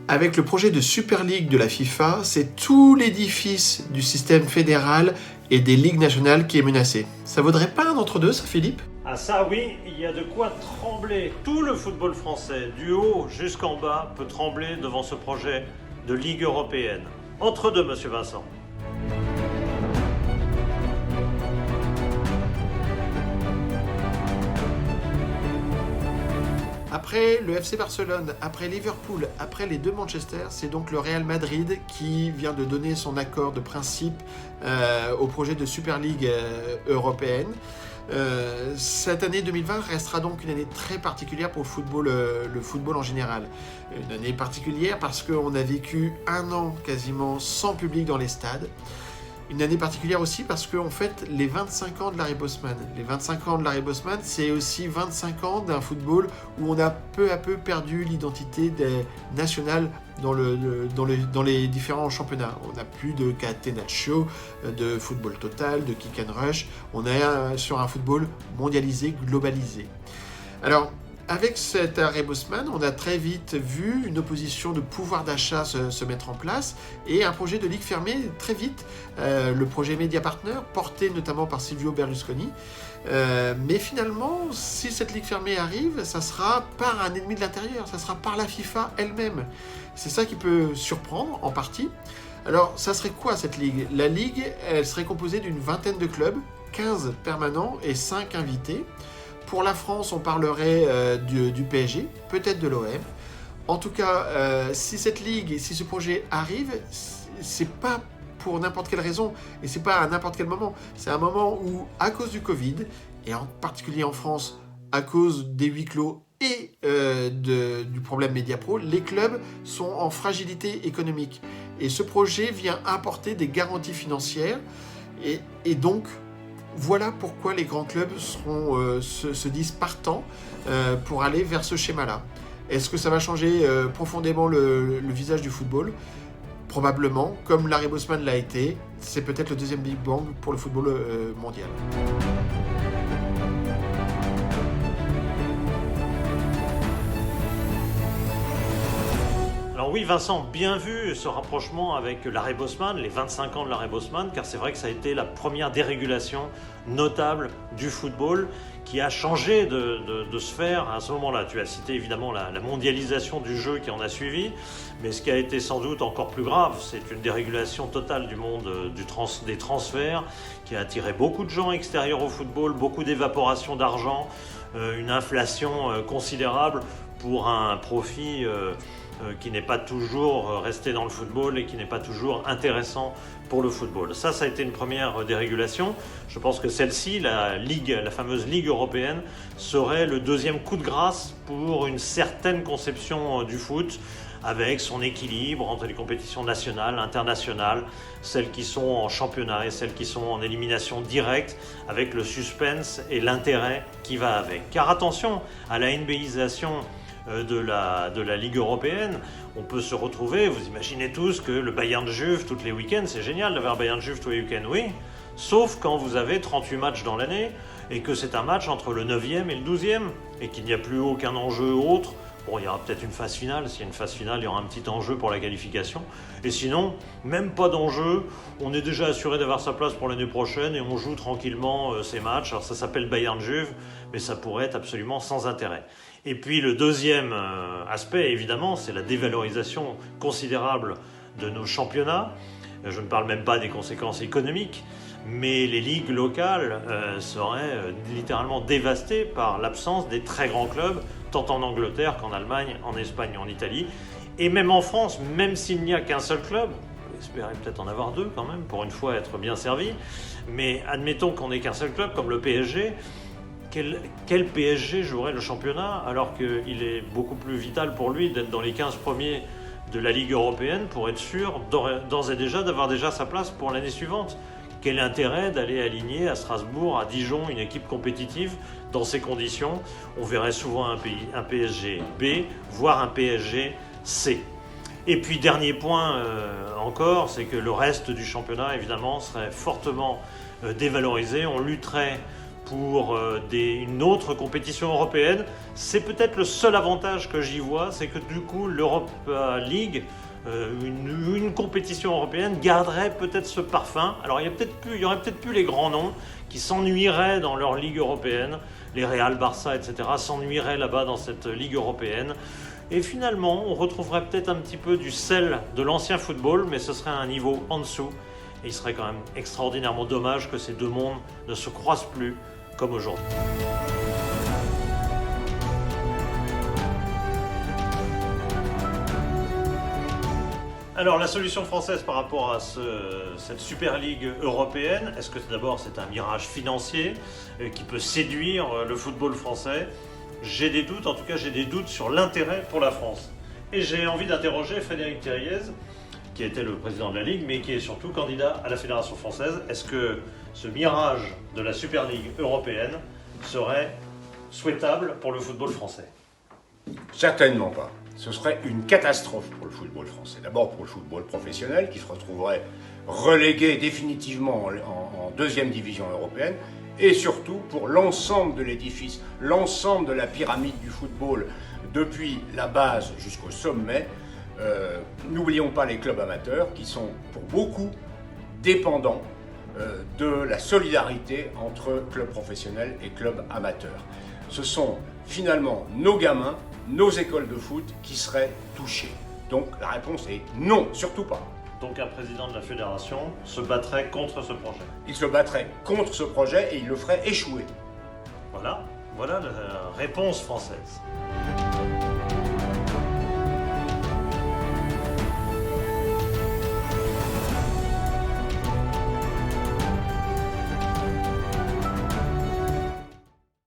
Avec le projet de Super League de la FIFA, c'est tout l'édifice du système fédéral et des ligues nationales qui est menacé. Ça vaudrait pas un entre-deux, ça, Philippe ? Ah ça oui, il y a de quoi trembler. Tout le football français, du haut jusqu'en bas, peut trembler devant ce projet de Ligue européenne. Entre deux, monsieur Vincent. Après le FC Barcelone, après Liverpool, après les deux Manchester, c'est donc le Real Madrid qui vient de donner son accord de principe au projet de Super League européenne. Cette année 2020 restera donc une année très particulière pour le football en général. Une année particulière parce qu'on a vécu un an quasiment sans public dans les stades. Une année particulière aussi parce qu'en fait, les 25 ans de Larry Bosman. Les 25 ans de Larry Bosman, c'est aussi 25 ans d'un football où on a peu à peu perdu l'identité nationale dans les différents championnats. On n'a plus de catenaccio, de football total, de kick and rush. On est sur un football mondialisé, globalisé. Alors, avec cet arrêt Bosman, on a très vite vu une opposition de pouvoir d'achat se mettre en place et un projet de ligue fermée très vite, le projet Media Partner, porté notamment par Silvio Berlusconi. Mais finalement, si cette ligue fermée arrive, ça sera par un ennemi de l'intérieur, ça sera par la FIFA elle-même. C'est ça qui peut surprendre en partie. Alors, ça serait quoi cette ligue ? La ligue, elle serait composée d'une vingtaine de clubs, 15 permanents et 5 invités. Pour la France, on parlerait du PSG, peut-être de l'OM. En tout cas, si cette ligue et si ce projet arrive, c'est pas pour n'importe quelle raison et c'est pas à n'importe quel moment. C'est un moment où, à cause du Covid, et en particulier en France, à cause des huis clos et du problème Mediapro, les clubs sont en fragilité économique. Et ce projet vient apporter des garanties financières et donc, voilà pourquoi les grands clubs se disent partants pour aller vers ce schéma-là. Est-ce que ça va changer profondément le visage du football ? Probablement, comme Larry Bosman l'a été, c'est peut-être le deuxième Big Bang pour le football mondial. Alors oui, Vincent, bien vu ce rapprochement avec Larry Bosman, les 25 ans de Larry Bosman, car c'est vrai que ça a été la première dérégulation notable du football qui a changé de sphère à ce moment-là. Tu as cité évidemment la mondialisation du jeu qui en a suivi, mais ce qui a été sans doute encore plus grave, c'est une dérégulation totale du monde des transferts qui a attiré beaucoup de gens extérieurs au football, beaucoup d'évaporation d'argent, une inflation considérable pour un profit qui n'est pas toujours resté dans le football et qui n'est pas toujours intéressant pour le football. Ça a été une première dérégulation. Je pense que celle-ci, la fameuse Ligue européenne, serait le deuxième coup de grâce pour une certaine conception du foot, avec son équilibre entre les compétitions nationales, internationales, celles qui sont en championnat et celles qui sont en élimination directe, avec le suspense et l'intérêt qui va avec. Car attention à la NBAisation de la Ligue européenne, on peut se retrouver, vous imaginez tous que le Bayern Juve tous les week-ends, c'est génial d'avoir Bayern Juve tous les week-ends, oui, sauf quand vous avez 38 matchs dans l'année et que c'est un match entre le 9e et le 12e et qu'il n'y a plus aucun enjeu autre. Bon, il y aura peut-être une phase finale. S'il y a une phase finale, il y aura un petit enjeu pour la qualification. Et sinon, même pas d'enjeu. On est déjà assuré d'avoir sa place pour l'année prochaine et on joue tranquillement ces matchs. Alors ça s'appelle Bayern Juve, mais ça pourrait être absolument sans intérêt. Et puis le deuxième aspect, évidemment, c'est la dévalorisation considérable de nos championnats. Je ne parle même pas des conséquences économiques, mais les ligues locales seraient littéralement dévastées par l'absence des très grands clubs, tant en Angleterre qu'en Allemagne, en Espagne et en Italie. Et même en France, même s'il n'y a qu'un seul club, on espérait peut-être en avoir deux quand même, pour une fois être bien servi, mais admettons qu'on n'ait qu'un seul club comme le PSG, quel PSG jouerait le championnat alors qu'il est beaucoup plus vital pour lui d'être dans les 15 premiers de la Ligue européenne pour être sûr d'ores et déjà d'avoir déjà sa place pour l'année suivante. Quel intérêt d'aller aligner à Strasbourg, à Dijon, une équipe compétitive dans ces conditions ? On verrait souvent un PSG B, voire un PSG C. Et puis dernier point encore, c'est que le reste du championnat évidemment serait fortement dévalorisé. On lutterait pour une autre compétition européenne. C'est peut-être le seul avantage que j'y vois, c'est que du coup l'Europa League, une compétition européenne, garderait peut-être ce parfum. Alors il y aurait peut-être plus les grands noms qui s'ennuieraient dans leur ligue européenne, les Real, Barça, etc. s'ennuieraient là-bas dans cette ligue européenne. Et finalement, on retrouverait peut-être un petit peu du sel de l'ancien football, mais ce serait à un niveau en dessous. Et il serait quand même extraordinairement dommage que ces deux mondes ne se croisent plus comme aujourd'hui. Alors la solution française par rapport à cette Super League européenne, est-ce que d'abord c'est un mirage financier qui peut séduire le football français? J'ai des doutes, en tout cas j'ai des doutes sur l'intérêt pour la France. Et j'ai envie d'interroger Frédéric Thiriez, qui était le président de la Ligue, mais qui est surtout candidat à la Fédération française. Est-ce que ce mirage de la Super League européenne serait souhaitable pour le football français? Certainement pas. Ce serait une catastrophe pour le football français. D'abord pour le football professionnel, qui se retrouverait relégué définitivement en deuxième division européenne, et surtout pour l'ensemble de l'édifice, l'ensemble de la pyramide du football, depuis la base jusqu'au sommet. N'oublions pas les clubs amateurs, qui sont pour beaucoup dépendants de la solidarité entre clubs professionnels et clubs amateurs. Ce sont finalement nos gamins, nos écoles de foot qui seraient touchées. Donc la réponse est non, surtout pas. Donc un président de la fédération se battrait contre ce projet. Il se battrait contre ce projet et il le ferait échouer. Voilà la réponse française.